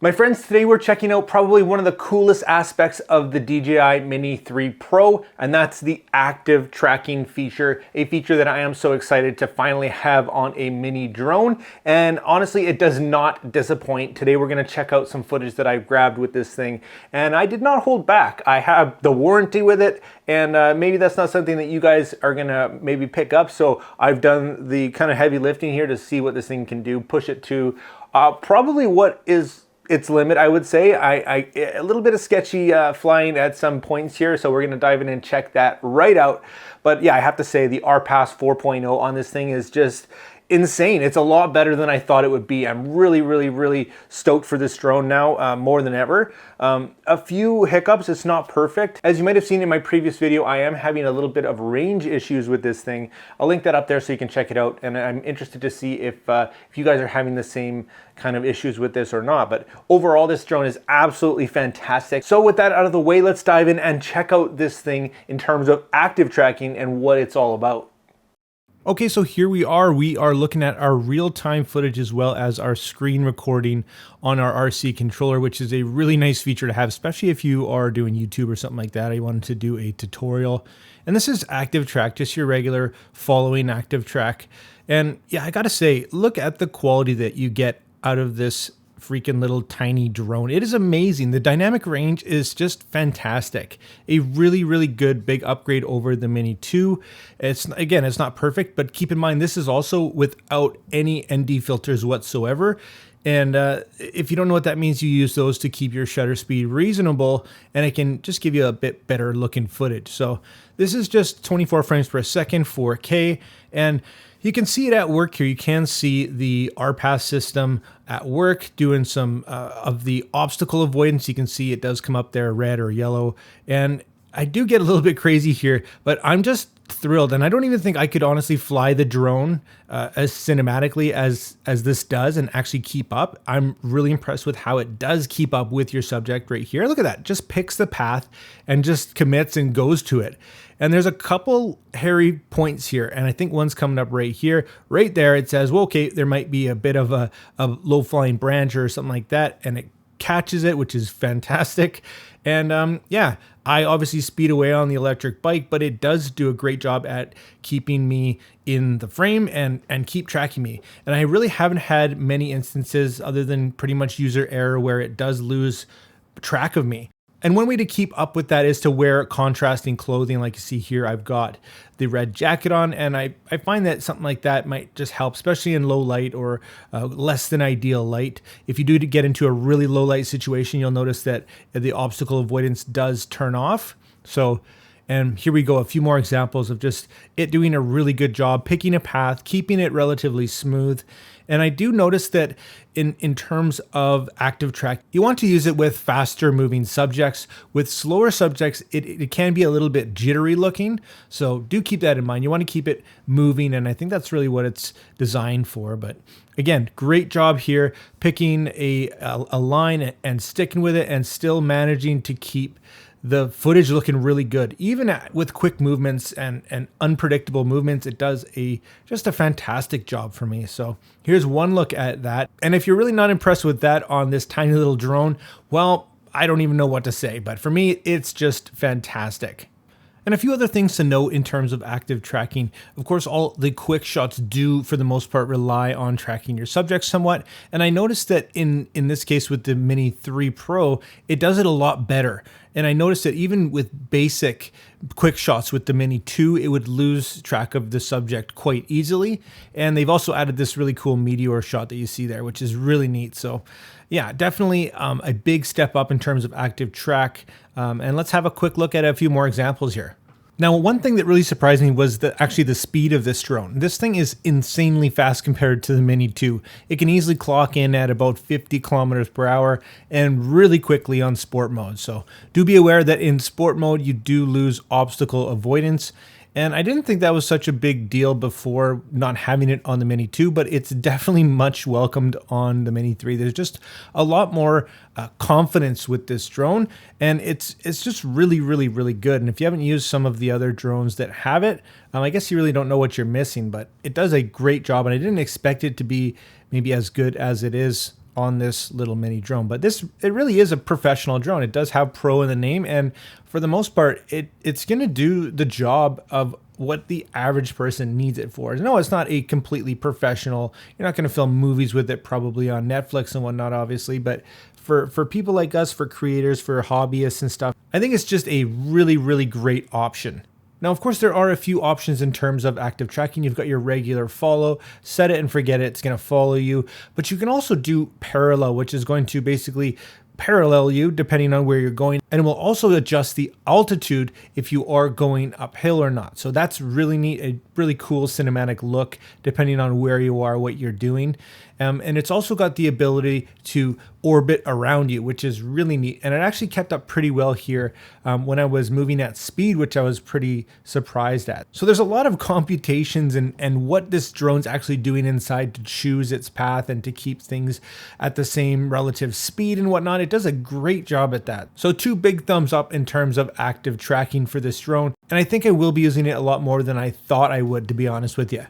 My friends, today we're checking out probably one of the coolest aspects of the DJI Mini 3 Pro, and that's the active tracking feature, a feature that I am so excited to finally have on a mini drone. And honestly, it does not disappoint. Today we're gonna check out some footage that I've grabbed with this thing, and I did not hold back. I have the warranty with it, and maybe that's not something that you guys are gonna maybe pick up, so I've done the kind of heavy lifting here to see what this thing can do, push it to probably what is its limit, I would say. A little bit of sketchy flying at some points here, so we're gonna dive in and check that right out. But yeah, I have to say the RPAS 4.0 on this thing is just insane. It's a lot better than I thought it would be. I'm really stoked for this drone now, more than ever. A few hiccups, it's not perfect. As you might have seen in my previous video, I am having a little bit of range issues with this thing. I'll link that up there so you can check it out, and I'm interested to see if you guys are having the same kind of issues with this or not. But overall, this drone is absolutely fantastic. So with that out of the way, let's dive in and check out this thing in terms of active tracking and what it's all about. Okay, so here we are looking at our real-time footage as well as our screen recording on our RC controller, which is a really nice feature to have, especially if you are doing YouTube or something like that. I wanted to do a tutorial. And this is active track, just your regular following active track. And yeah, I gotta say, look at the quality that you get out of this freaking little tiny drone. It is amazing. The dynamic range is just fantastic. A really good big upgrade over the Mini 2. It's not perfect, but keep in mind this is also without any ND filters whatsoever. And if you don't know what that means, you use those to keep your shutter speed reasonable, and it can just give you a bit better looking footage. So this is just 24 frames per second, 4K, and you can see it at work here. You can see the RPAS system at work doing some of the obstacle avoidance. You can see it does come up there red or yellow. And I do get a little bit crazy here, but I'm just thrilled. And I don't even think I could honestly fly the drone as cinematically as this does and actually keep up. I'm really impressed with how it does keep up with your subject right here. Look at that, just picks the path and just commits and goes to it. And there's a couple hairy points here, and I think one's coming up right here. Right there, it says, well, okay, there might be a bit of a low-flying branch or something like that, and it catches it, which is fantastic. And yeah, I obviously speed away on the electric bike, but it does do a great job at keeping me in the frame and keep tracking me. And I really haven't had many instances other than pretty much user error where it does lose track of me. And one way to keep up with that is to wear contrasting clothing. Like you see here, I've got the red jacket on, and I find that something like that might just help, especially in low light or less than ideal light. If you do get into a really low light situation, you'll notice that the obstacle avoidance does turn off. So, and here we go, a few more examples of just it doing a really good job picking a path, keeping it relatively smooth. And I do notice that in terms of active track, you want to use it with faster moving subjects. With slower subjects, it can be a little bit jittery looking. So do keep that in mind. You want to keep it moving, and I think that's really what it's designed for. But again, great job here picking a line and sticking with it and still managing to keep the footage looking really good. Even with quick movements and unpredictable movements, it does just a fantastic job for me. So here's one look at that. And if you're really not impressed with that on this tiny little drone, well, I don't even know what to say, but for me, it's just fantastic. And a few other things to note in terms of active tracking. Of course, all the quick shots do, for the most part, rely on tracking your subject somewhat. And I noticed that in this case with the Mini 3 Pro, it does it a lot better. And I noticed that even with basic quick shots with the Mini 2, it would lose track of the subject quite easily. And they've also added this really cool meteor shot that you see there, which is really neat. So yeah, definitely a big step up in terms of active track. And let's have a quick look at a few more examples here. Now, one thing that really surprised me was actually the speed of this drone. This thing is insanely fast compared to the Mini 2. It can easily clock in at about 50 kilometers per hour and really quickly on sport mode. So do be aware that in sport mode, you do lose obstacle avoidance. And I didn't think that was such a big deal before not having it on the Mini 2, but it's definitely much welcomed on the Mini 3. There's just a lot more confidence with this drone, and it's just really good. And if you haven't used some of the other drones that have it, I guess you really don't know what you're missing, but it does a great job, and I didn't expect it to be maybe as good as it is on this little mini drone. But it really is a professional drone. It does have pro in the name, and for the most part, it's going to do the job of what the average person needs it for. No, it's not a completely professional. You're not going to film movies with it probably on Netflix and whatnot, obviously, but for people like us, for creators, for hobbyists and stuff, I think it's just a really, really great option. Now, of course, there are a few options in terms of active tracking. You've got your regular follow, set it and forget it, it's going to follow you. But you can also do parallel, which is going to basically parallel you depending on where you're going, and it will also adjust the altitude if you are going uphill or not. So that's really neat, a really cool cinematic look depending on where you are, what you're doing. And it's also got the ability to orbit around you, which is really neat. And it actually kept up pretty well here when I was moving at speed, which I was pretty surprised at. So there's a lot of computations and what this drone's actually doing inside to choose its path and to keep things at the same relative speed and whatnot. It does a great job at that. So 2 big thumbs up in terms of active tracking for this drone. And I think I will be using it a lot more than I thought I would, to be honest with you.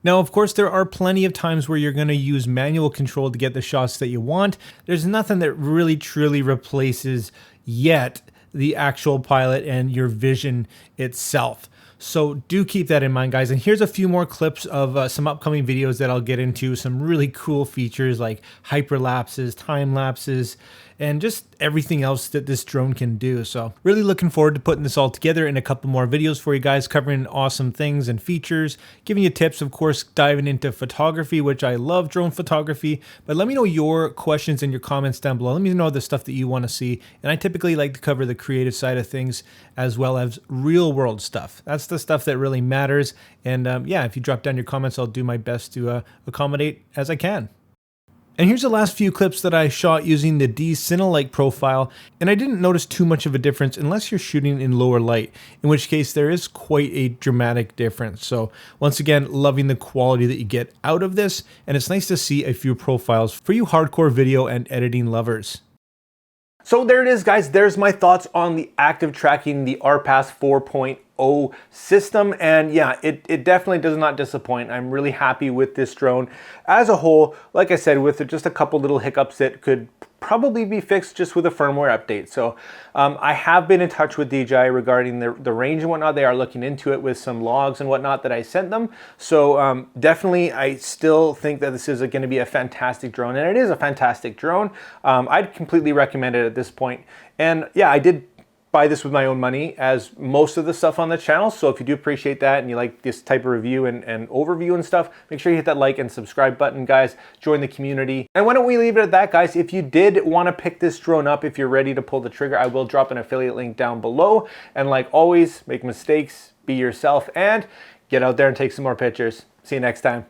Now, of course, there are plenty of times where you're going to use manual control to get the shots that you want. There's nothing that really truly replaces yet the actual pilot and your vision itself. So do keep that in mind, guys. And here's a few more clips of some upcoming videos that I'll get into. Some really cool features like hyperlapses, time lapses, and just everything else that this drone can do. So really looking forward to putting this all together in a couple more videos for you guys, covering awesome things and features, giving you tips, of course, diving into photography, which I love drone photography. But let me know your questions and your comments down below. Let me know the stuff that you want to see. And I typically like to cover the creative side of things as well as real world stuff. That's the stuff that really matters. And yeah, if you drop down your comments, I'll do my best to accommodate as I can. And here's the last few clips that I shot using the D-Cinelike profile, and I didn't notice too much of a difference unless you're shooting in lower light, in which case there is quite a dramatic difference. So once again, loving the quality that you get out of this, and it's nice to see a few profiles for you hardcore video and editing lovers. So there it is, guys. There's my thoughts on the active tracking, the RPAS 4.0 system. And yeah, it definitely does not disappoint. I'm really happy with this drone as a whole. Like I said, with just a couple little hiccups that could probably be fixed just with a firmware update. So I have been in touch with DJI regarding the range and whatnot. They are looking into it with some logs and whatnot that I sent them. So definitely, I still think that this is going to be a fantastic drone, and it is a fantastic drone. I'd completely recommend it at this point. And yeah, I did buy this with my own money, as most of the stuff on the channel. So if you do appreciate that and you like this type of review and overview and stuff, make sure you hit that like and subscribe button, guys. Join the community. And why don't we leave it at that, guys? If you did want to pick this drone up, if you're ready to pull the trigger, I will drop an affiliate link down below. And like always, make mistakes, be yourself, and get out there and take some more pictures. See you next time.